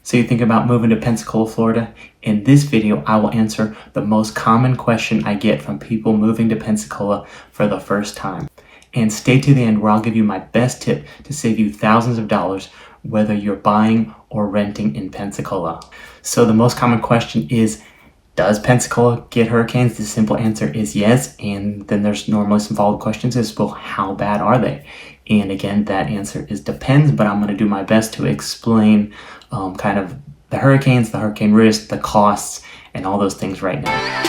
So you think about moving to Pensacola, Florida? In this video, I will answer the most common question I get from people moving to Pensacola for the first time. And stay to the end where I'll give you my best tip to save you thousands of dollars whether you're buying or renting in Pensacola. So the most common question is, does Pensacola get hurricanes? The simple answer is yes, and then there's normally some follow-up questions as well, how bad are they? And again, that answer is depends, but I'm going to do my best to explain kind of the hurricanes, the hurricane risk, the costs, and all those things right now.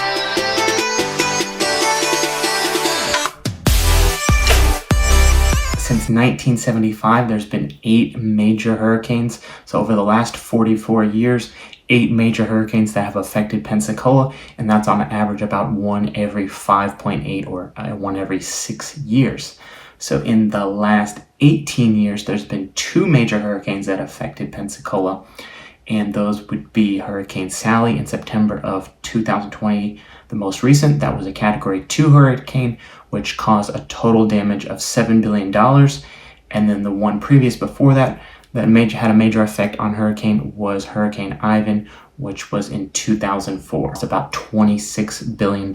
Since 1975, there's been 8 major hurricanes. So over the last 44 years, 8 major hurricanes that have affected Pensacola, and that's on average about 1 every 5.8 or 1 every 6 years. So in the last 18 years, there's been 2 major hurricanes that affected Pensacola, and those would be Hurricane Sally in September of 2020. The most recent, that was a Category 2 hurricane, which caused a total damage of $7 billion. And then the one previous before that, had a major effect on hurricane was Hurricane Ivan, which was in 2004. It's about $26 billion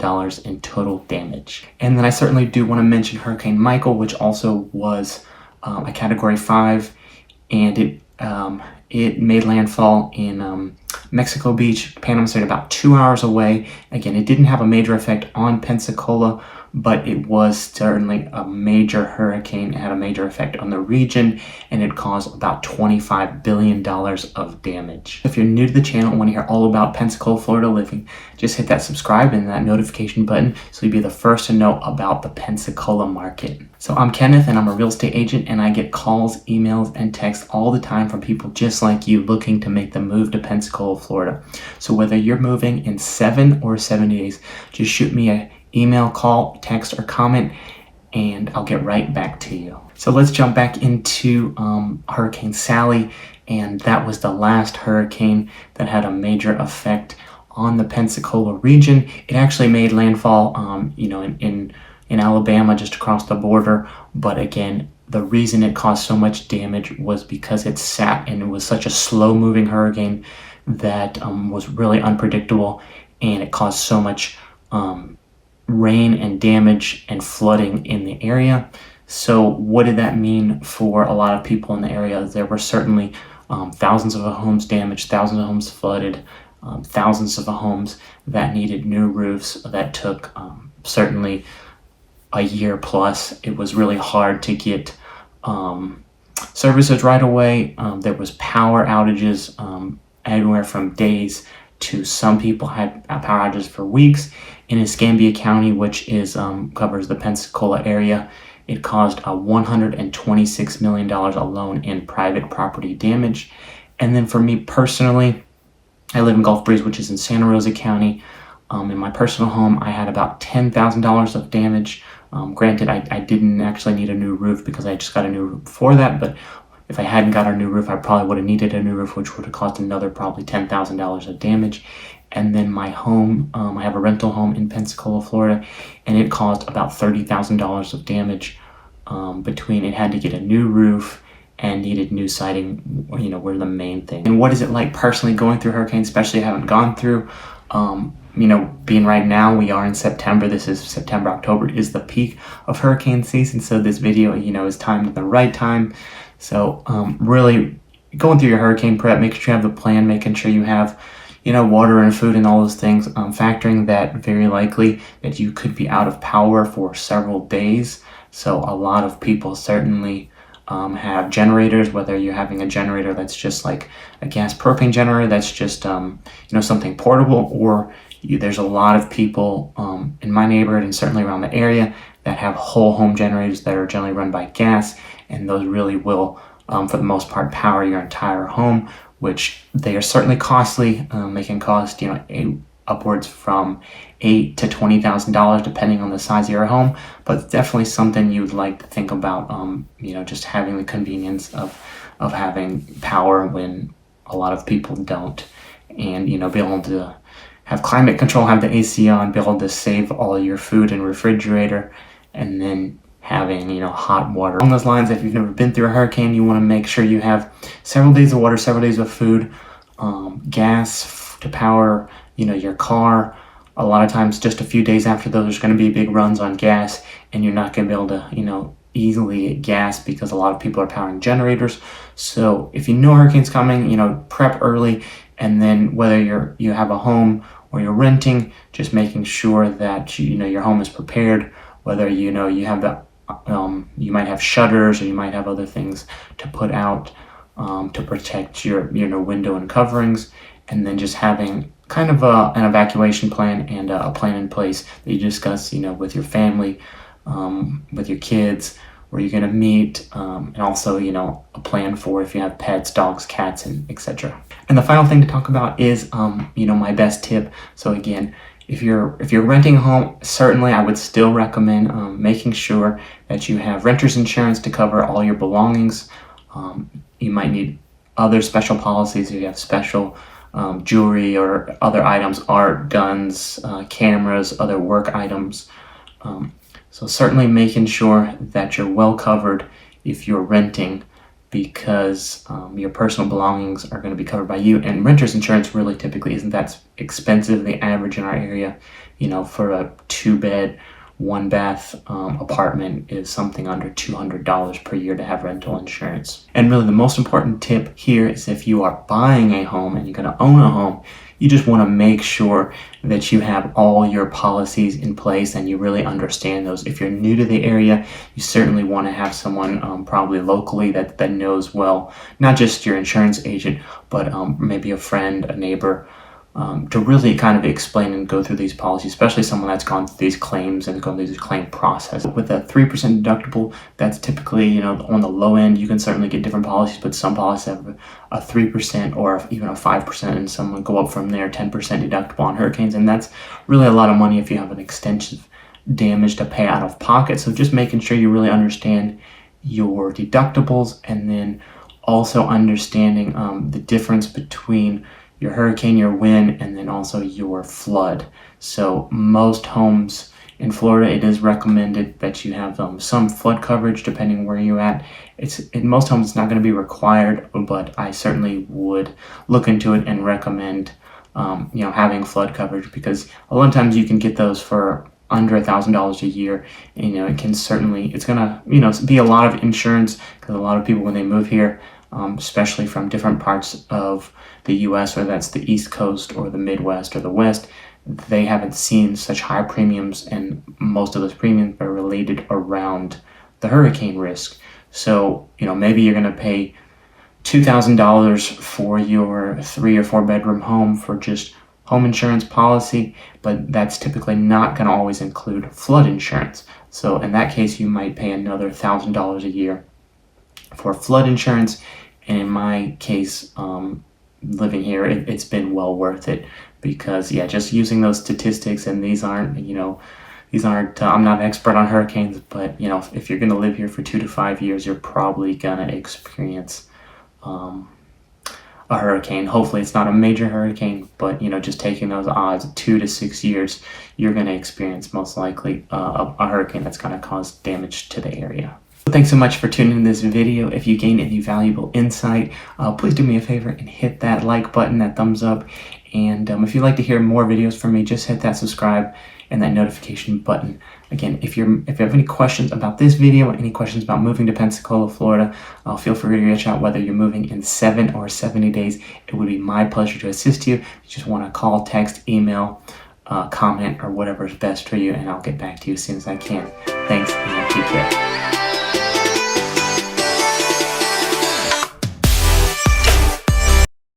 in total damage. And then I certainly do want to mention Hurricane Michael, which also was a Category 5, and it made landfall in Mexico Beach, Panama City, about 2 hours away. Again, it didn't have a major effect on Pensacola, but it was certainly a major hurricane. It had a major effect on the region, and it caused about $25 billion of damage. If you're new to the channel and want to hear all about Pensacola, Florida living, just hit that subscribe and that notification button so you'll be the first to know about the Pensacola market. So I'm Kenneth, and I'm a real estate agent, and I get calls, emails, and texts all the time from people just like you looking to make the move to Pensacola, Florida. So whether you're moving in 7 or 70 days, just shoot me a email, call, text, or comment, and I'll get right back to you. So let's jump back into Hurricane Sally, and that was the last hurricane that had a major effect on the Pensacola region. It actually made landfall, in Alabama, just across the border. But again, the reason it caused so much damage was because it sat, and it was such a slow-moving hurricane that was really unpredictable, and it caused so much rain and damage and flooding in the area. So what did that mean for a lot of people in the area? There were certainly thousands of homes damaged, thousands of homes flooded, thousands of homes that needed new roofs. That took certainly a year plus. It was really hard to get services right away. There was power outages anywhere from days to some people had power outages for weeks. In Escambia County, which is covers the Pensacola area, it caused a $126 million alone in private property damage. And then for me personally, I live in Gulf Breeze, which is in Santa Rosa County. In my personal home, I had about $10,000 of damage. Granted, I didn't actually need a new roof because I just got a new roof for that, but if I hadn't got a new roof, I probably would have needed a new roof, which would have cost another probably $10,000 of damage. And then my home, I have a rental home in Pensacola, Florida, and it caused about $30,000 of damage between it had to get a new roof and needed new siding, were the main thing. And what is it like personally going through hurricanes, especially I haven't gone through? Being right now, we are in September. This is September, October is the peak of hurricane season. So this video, is timed at the right time. So really going through your hurricane prep, making sure you have the plan, making sure you have water and food and all those things, factoring that very likely that you could be out of power for several days. So a lot of people certainly have generators, whether you're having a generator that's just like a gas propane generator, that's just something portable, or there's a lot of people in my neighborhood and certainly around the area that have whole home generators that are generally run by gas, and those really will for the most part power your entire home, which they are certainly costly. They can cost upwards from $8,000 to $20,000 depending on the size of your home, but it's definitely something you'd like to think about. Just having the convenience of having power when a lot of people don't, and be able to have climate control, have the AC on, be able to save all your food in refrigerator, and then having hot water. Along those lines, if you've never been through a hurricane, you want to make sure you have several days of water, several days of food, gas to power, your car. A lot of times, just a few days after those, there's going to be big runs on gas, and you're not going to be able to, easily get gas because a lot of people are powering generators. So if you know hurricane's coming, prep early, and then whether you have a home or you're renting, just making sure that your home is prepared. Whether you have you might have shutters, or you might have other things to put out to protect your window and coverings, and then just having kind of an evacuation plan and a plan in place that you discuss with your family, with your kids, where you're going to meet, and also a plan for if you have pets, dogs, cats, and etc. And the final thing to talk about is my best tip. So again, if you're renting a home, certainly I would still recommend making sure that you have renter's insurance to cover all your belongings. You might need other special policies if you have special jewelry or other items, art, guns, cameras, other work items. So certainly making sure that you're well covered if you're renting, because your personal belongings are going to be covered by you. And renter's insurance really typically isn't that expensive. The average in our area, for a 2-bed, 1-bath apartment is something under $200 per year to have rental insurance. And really the most important tip here is if you are buying a home and you're going to own a home, you just want to make sure that you have all your policies in place and you really understand those. If you're new to the area, you certainly want to have someone probably locally that knows well, not just your insurance agent, but maybe a friend, a neighbor, to really kind of explain and go through these policies, especially someone that's gone through these claims and gone through this claim process. With a 3% deductible, that's typically, on the low end. You can certainly get different policies, but some policies have a 3% or even a 5%, and some would go up from there, 10% deductible on hurricanes, and that's really a lot of money if you have an extensive damage to pay out of pocket. So just making sure you really understand your deductibles, and then also understanding the difference between your hurricane, your wind, and then also your flood. So most homes in Florida, it is recommended that you have some flood coverage depending where you're at. In most homes, it's not going to be required, but I certainly would look into it and recommend having flood coverage, because a lot of times you can get those for under $1,000 a year. It's gonna be a lot of insurance, because a lot of people when they move here, especially from different parts of the U.S., whether that's the East Coast or the Midwest or the West, they haven't seen such high premiums, and most of those premiums are related around the hurricane risk. So, maybe you're going to pay $2,000 for your 3 or 4 bedroom home for just home insurance policy, but that's typically not going to always include flood insurance. So in that case, you might pay another $1,000 a year for flood insurance. And in my case, living here, it's been well worth it, because just using those statistics, and these aren't, I'm not an expert on hurricanes, but if you're going to live here for 2 to 5 years, you're probably going to experience a hurricane. Hopefully it's not a major hurricane, but just taking those odds, 2 to 6 years, you're going to experience most likely a hurricane that's going to cause damage to the area. Thanks so much for tuning in this video. If you gained any valuable insight, please do me a favor and hit that like button, that thumbs up. And if you'd like to hear more videos from me, just hit that subscribe and that notification button. Again, if you have any questions about this video, any questions about moving to Pensacola, Florida, feel free to reach out, whether you're moving in 7 or 70 days. It would be my pleasure to assist you. You just want to call, text, email, comment, or whatever is best for you, and I'll get back to you as soon as I can. Thanks, and take care.